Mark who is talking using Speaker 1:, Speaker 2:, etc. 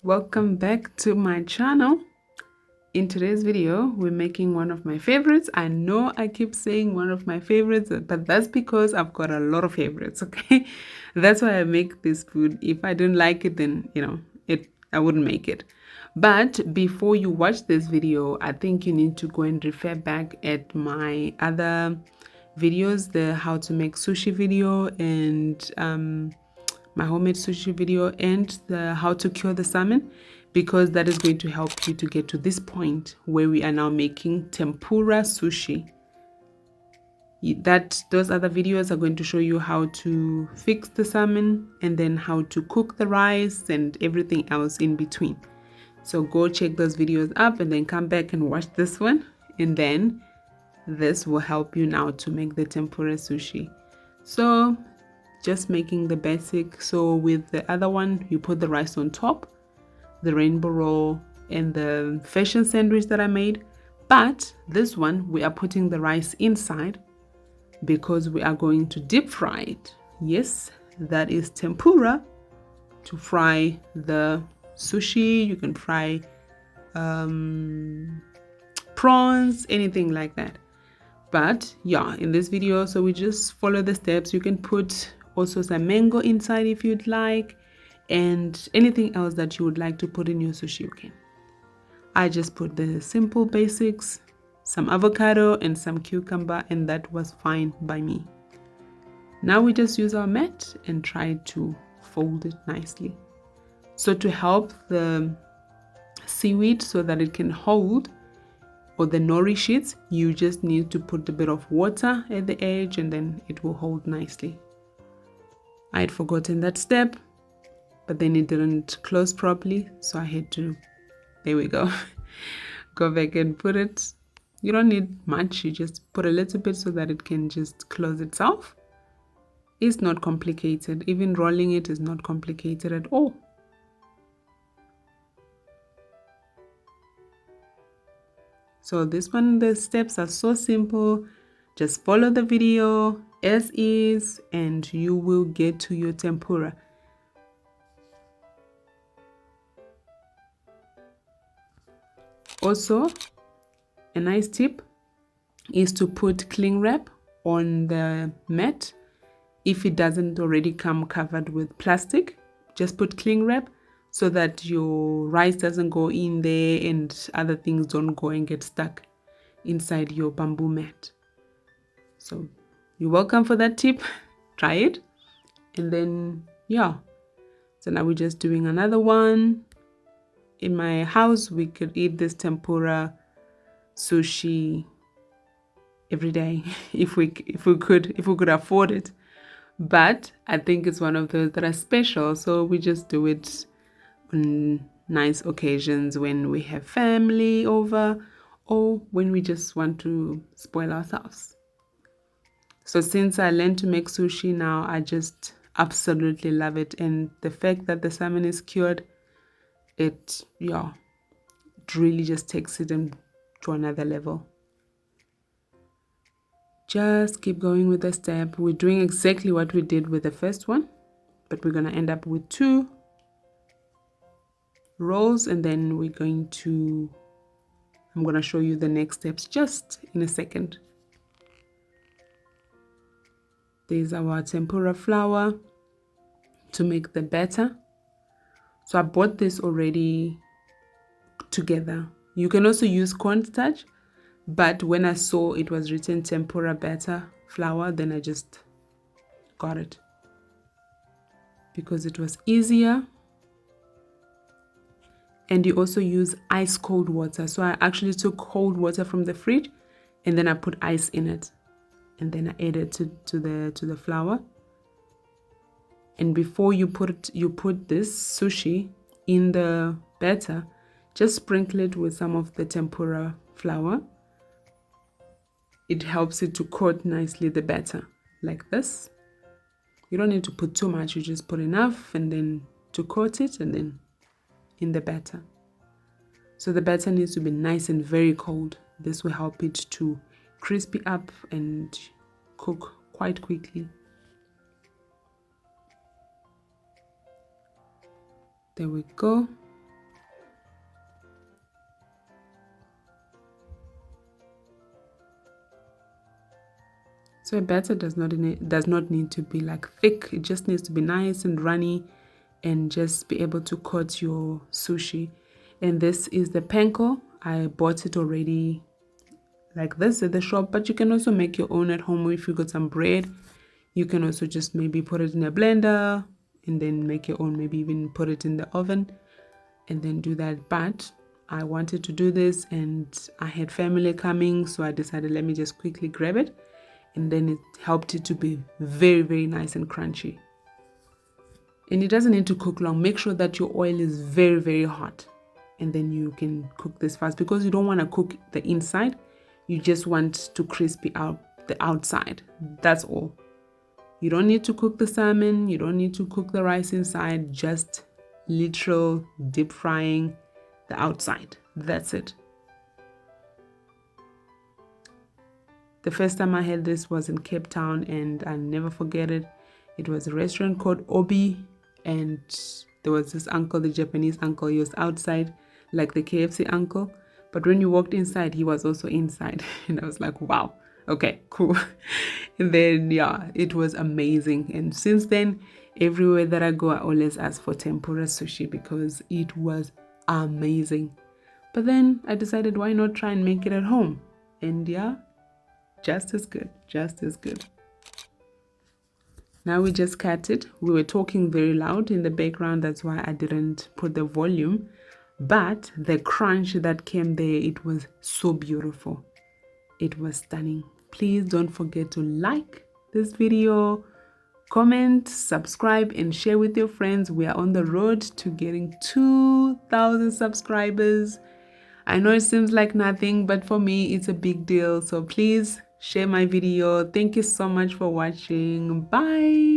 Speaker 1: Welcome back to my channel. In today's video, we're making one of my favorites. I know I keep saying one of my favorites, but that's because I've got a lot of favorites, okay? That's why I make this food. If I don't like it, then, I wouldn't make it. But before you watch this video, I think you need to go and refer back at my other videos, the how to make sushi video and my homemade sushi video and the how to cure the salmon, because that is going to help you to get to this point where we are now making tempura sushi. Those other videos are going to show you how to fix the salmon and then how to cook the rice and everything else in between. So go check those videos up and then come back and watch this one, and then this will help you now to make the tempura sushi. So just making the basic. So with the other one, you put the rice on top, the rainbow roll and the fashion sandwich that I made. But this one, we are putting the rice inside because we are going to deep fry it. Yes, that is tempura, to fry the sushi. You can fry prawns, anything like that. But yeah, in this video, so we just follow the steps. You can put also some mango inside if you'd like, and anything else that you would like to put in your sushi, you can. I just put the simple basics, some avocado and some cucumber, and that was fine by me. Now we just use our mat and try to fold it nicely. So to help the seaweed so that it can hold, or the nori sheets, you just need to put a bit of water at the edge and then it will hold nicely. I had forgotten that step, but then it didn't close properly, so I had to, there we go, go back and put it. You don't need much, you just put a little bit so that it can just close itself. It's not complicated. Even rolling it is not complicated at all. So this one, the steps are so simple. Just follow the video as is and you will get to your tempura. Also, a nice tip is to put cling wrap on the mat. If it doesn't already come covered with plastic, just put cling wrap so that your rice doesn't go in there and other things don't go and get stuck inside your bamboo mat. So you're welcome for that tip. Try it. And then, yeah. So now we're just doing another one. In my house, we could eat this tempura sushi every day if we could afford it. But I think it's one of those that are special, so we just do it on nice occasions when we have family over or when we just want to spoil ourselves. So since I learned to make sushi now, I just absolutely love it. And the fact that the salmon is cured, it really just takes it to another level. Just keep going with the step. We're doing exactly what we did with the first one, but we're going to end up with 2 rolls, and then I'm going to show you the next steps just in a second. There's our tempura flour to make the batter. So I bought this already together. You can also use cornstarch, but when I saw it was written tempura batter flour, then I just got it because it was easier. And you also use ice cold water. So I actually took cold water from the fridge and then I put ice in it. And then I add it to the flour. And before you put this sushi in the batter, just sprinkle it with some of the tempura flour. It helps it to coat nicely the batter like this. You don't need to put too much, you just put enough and then to coat it and then in the batter. So the batter needs to be nice and very cold. This will help it to crispy up and cook quite quickly. There we go. So a batter does not need to be like thick. It just needs to be nice and runny and just be able to coat your sushi. And this is the panko. I bought it already like this at the shop, but you can also make your own at home. If you got some bread, you can also just maybe put it in a blender and then make your own, maybe even put it in the oven and then do that. But I wanted to do this and I had family coming, so I decided let me just quickly grab it, and then it helped it to be very, very nice and crunchy. And it doesn't need to cook long. Make sure that your oil is very, very hot, and then you can cook this fast, because you don't want to cook the inside. You just want to crispy out the outside. That's all. You don't need to cook the salmon. You don't need to cook the rice inside. Just literal deep frying the outside. That's it. The first time I had this was in Cape Town, and I'll never forget it. It was a restaurant called Obi, and there was this uncle, the Japanese uncle. He was outside like the KFC uncle, but when you walked inside, he was also inside. And I was like, wow, okay, cool. And then yeah, it was amazing. And since then, everywhere that I go, I always ask for tempura sushi because it was amazing. But then I decided, why not try and make it at home? And yeah, just as good, just as good. Now we just cut it. We were talking very loud in the background, that's why I didn't put the volume. But the crunch that came there, it was so beautiful. It was stunning. Please don't forget to like this video, comment, subscribe, and share with your friends. We are on the road to getting 2,000 subscribers. I know it seems like nothing, but for me, it's a big deal. So please share my video. Thank you so much for watching. Bye.